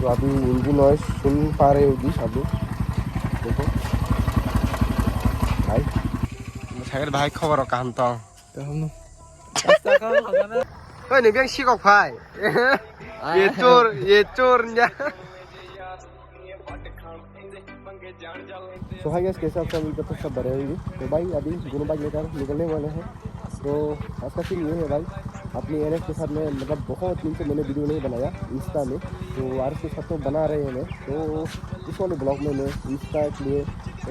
तो अभी engine noise सुन पा रहे होगी सब लोग। देखो भाई सागर भाई खबर काहन तो निबें सिगक भाई ये चोर तो हाय गाइस, कैसे आप सब? उम्मीद करते हैं सब बढ़िया होंगे। तो भाई अभी दोनों बाइक लेकर निकलने वाले हैं। तो आज का सीन ये है भाई, अपनी एनएस के साथ में मतलब बहुत दिन से मैंने वीडियो नहीं बनाया इंस्टा में, तो आरएस के साथ तो बना रहे हैं मैं। तो इस वाले ब्लॉग में मैं इंस्टा के लिए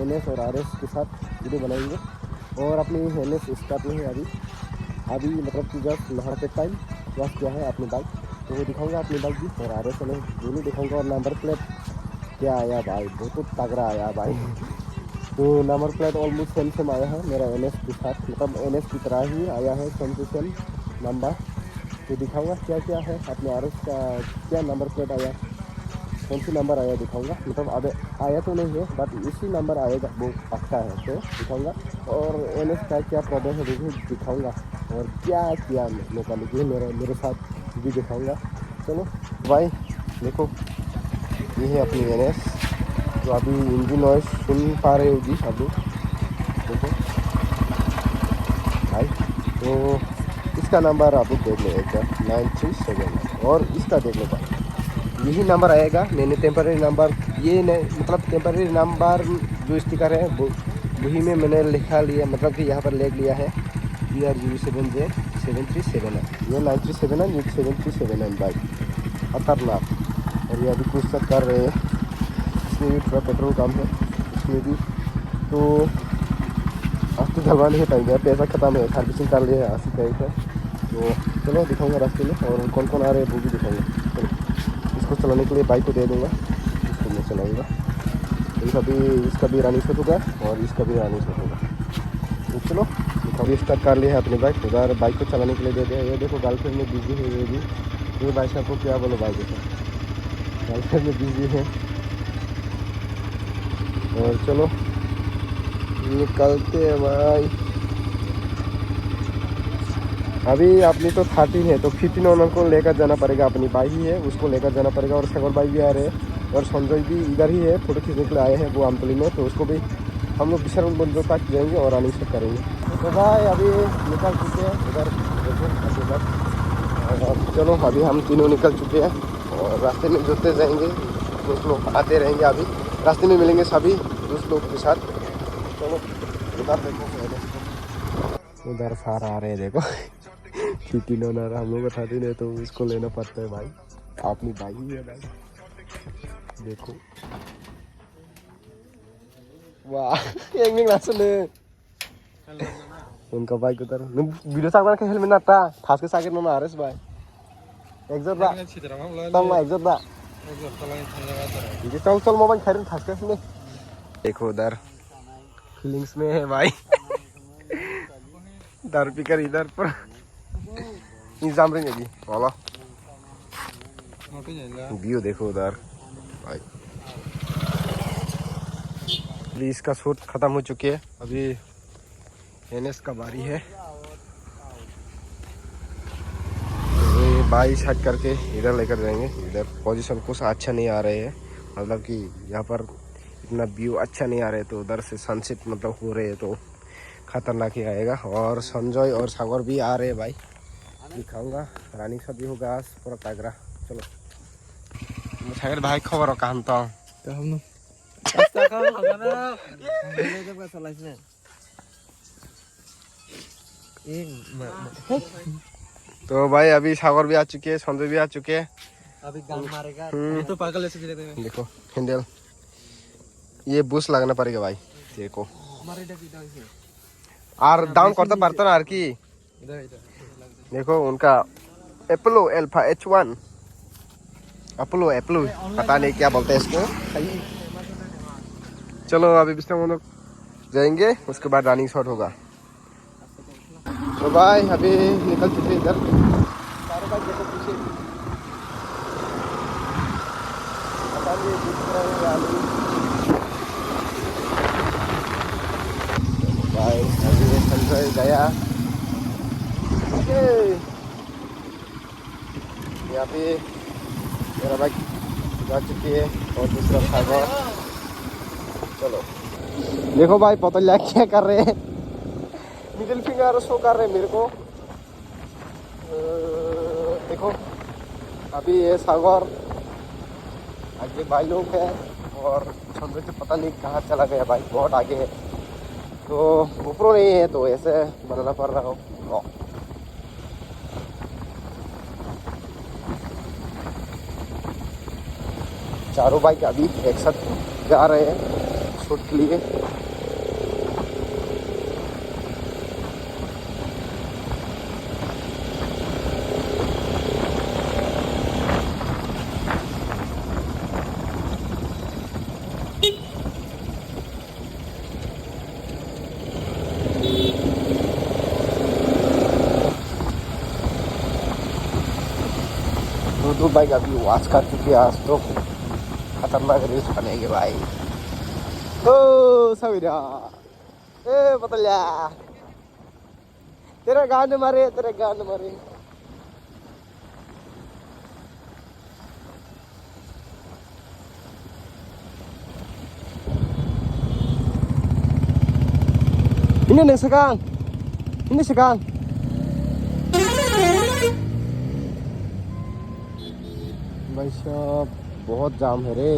एनएस और आरएस के साथ वीडियो बनाएंगे। और अपनी एनएस स्टार्ट में है अभी मतलब कि जस्ट नहाते टाइम बस क्या है अपनी बाइक, तो वो दिखाऊंगा अपनी बाइक भी, और आरएस में दोनों दिखाऊंगा। और नंबर प्लेट क्या आया भाई, बहुत तगड़ा आया भाई। तो नंबर प्लेट ऑलमोस्ट सेम आया है मेरा एनएस के साथ, मतलब एनएस की तरह ही आया है, सेम टू सेम नंबर। तो दिखाऊंगा क्या क्या है अपने आरएस का, क्या नंबर प्लेट आया, कौन सी नंबर आया दिखाऊंगा। मतलब अब आया तो नहीं है बट इसी नंबर आएगा वो पक्का है, तो दिखाऊंगा। और एनएस का क्या प्रॉब्लम है वो भी दिखाऊंगा, और क्या क्या मैकेनिक है मेरे साथ भी दिखाऊंगा। चलो भाई देखो, ये है अपनी एनएस। तो अभी इंजन नॉइस सुन पा रहे होगी सब लोग। देखो भाई, तो इसका नंबर आप लोग देख लो एक बार 937, और इसका देख लो भाई, यही नंबर आएगा। मैंने टेम्पररी नंबर ये नहीं, मतलब टेम्पररी नंबर जो स्टिकर है वो वही में मैंने लिखा लिया, मतलब कि यहाँ पर लिख लिया है BR07J 737 है, ये 937 है, ये 737 बाइक खतरनाक। और ये अभी कुछ तक कर रहे हैं, इसमें भी थोड़ा पेट्रोल कम है इसमें भी। तो अब तो डलवाने का टाइम है, पैसा खत्म है, सर्विसिंग कर लिया है 80 टैंक है। तो चलो दिखाऊंगा रास्ते में, और कौन कौन आ रहे हैं वो भी दिखाऊंगा। चलो इसको चलाने के लिए बाइक को दे दूँगा, इसको मैं चलाऊँगा। इसका भी रनिंग शॉट होगा और इसका भी रनिंग शॉट होगा। तो चलो अभी स्टार्ट कर लिया है अपनी बाइक, उधर बाइक को चलाने के लिए दे दिया। ये देखो गर्लफ्रेंड में बिजी है, ये भी ये भाई साहब को क्या बोलो भाई, देखो गर्लफ्रेंड में बिजी है। और चलो निकलते हैं भाई। अभी अपनी तो 13 है, तो 15 ओनर को लेकर जाना पड़ेगा, अपनी बाइक ही है उसको लेकर जाना पड़ेगा। और सागर भाई भी आ रहे हैं, और संजय भी इधर ही है, फोटो खींचने के लिए आए हैं वो आमतली में। तो उसको भी हम लोग विशाल बंदों तक जाएंगे और रनिंग शॉट करेंगे। तो भाई अभी निकल चुके हैं इधर, देखो चलो अभी हम तीनों निकल चुके हैं, और रास्ते में जुड़ते जाएंगे, दोस्त लोग आते रहेंगे। अभी रास्ते में मिलेंगे सभी दोस्त लोग के साथ। चलो उधर देखो, उधर सारा आ रहे हैं देखो। 15 ओनर हम लोग 13 है, तो इसको लेना पड़ता है भाई, अपनी बाइक ही है भाई। देखो वाह उनका बाइक उधर वीडियो सागना के हेलमेट नाटा थास के सागे ना आरएस भाई एग्जॉट दा तम ना एग्जॉट दा ये चल मोबाइल खरीद थास के में। देखो उधर फीलिंग्स में है भाई। दारू पीकर इधर पर इंतजाम रहेंगे जी वाला व्यू देखो उधर भाई। पुलिस का शूट खत्म हो चुके है, अभी एनएस का बारी है। बाईस हट करके इधर लेकर जाएंगे। इधर पोजीशन कुछ अच्छा नहीं आ रहे हैं, मतलब कि यहाँ पर इतना व्यू अच्छा नहीं आ रहा है, तो उधर से सनसेट मतलब हो रहे हैं तो खतरनाक ही आएगा। और संजय और सागर भी आ रहे हैं भाई, दिखाऊंगा रानी शॉट भी होगा आज पूरा तगड़ा। चलो सागर भाई खबर काहन तो भाई अभी सागर भी आ चुके हैं, संजय भी आ चुके हैं। अभी गान मारेगा तो पागल ऐसे देखो हैंडल ये बुश लगाना पड़ेगा भाई। देखो और डाउन करता पड़ता ना की। देखो उनका एप्लो एल्फा H1 अपोलो पता नहीं क्या बोलते हैं इसको। चलो अभी बिस्तर हम लोग जाएंगे, उसके बाद रनिंग शॉट होगा। तो भाई अभी निकल चुके इधर सारे भाई, देखो पीछे पता नहीं दिख रहा है भाई। अभी संजय गया यहाँ पे, मेरा बाइक जा चुकी है और दूसरा सागर। चलो देखो भाई पतंग क्या कर रहे हैं, मिडिल फिंगर शो कर रहे हैं मेरे को। देखो अभी ये सागर आगे भाई लोग है और समुद्र से पता नहीं कहाँ चला गया भाई, बहुत आगे है तो ऊपर नहीं है तो ऐसे बनाना पड़ रहा हो। चारों बाइक अभी एक साथ जा रहे हैं शूट के लिए। दो बाइक अभी वॉच कर चुकी है, आज तो खतरनाक रेस बनेंगे भाई। ओ सविरा ए पतल्या तेरे गांड मारे, तेरे गांड मारे। ini sekarang, ini sekarang भाई साहब बहुत जाम है रे।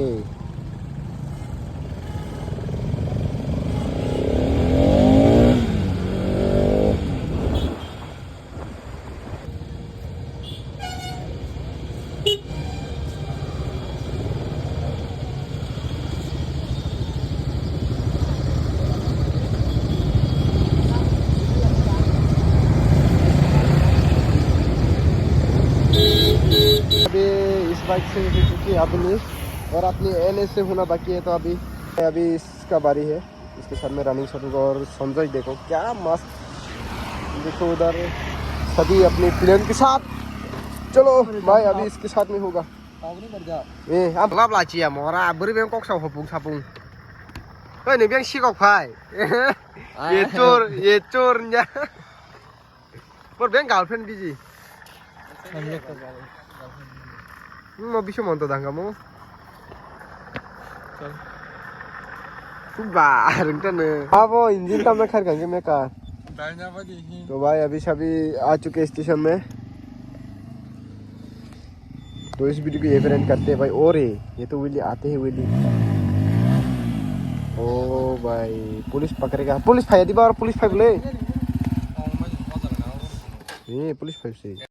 अभी इस बाइक से क्योंकि अपनी और अपनी NS से होना बाकी है तो अभी इसका बारी है। इसके साथ में रनिंग शॉट और संजय देखो क्या मस्त, देखो उधर सभी अपनी प्लेन के साथ। चलो भाई अभी इसके साथ में होगा अब लाभ लाची है मोरा बुरी बेंग कॉक साव हपुंग सापुंग नहीं बेंग सी कॉक भाई ये चोर न्या पर बेंग girlfriend busy mau bisa monto dah kamu bareng kan अब इंजन का मैं खैर करके मैं कार तो भाई अभी सभी आ चुके स्टेशन में। तो इस वीडियो को ये फ्रेंड करते हैं भाई। और ये तो विली आते हैं विली। ओ भाई पुलिस पकड़ेगा, पुलिस फायर दी बार पुलिस फायर ले ये पुलिस फायर से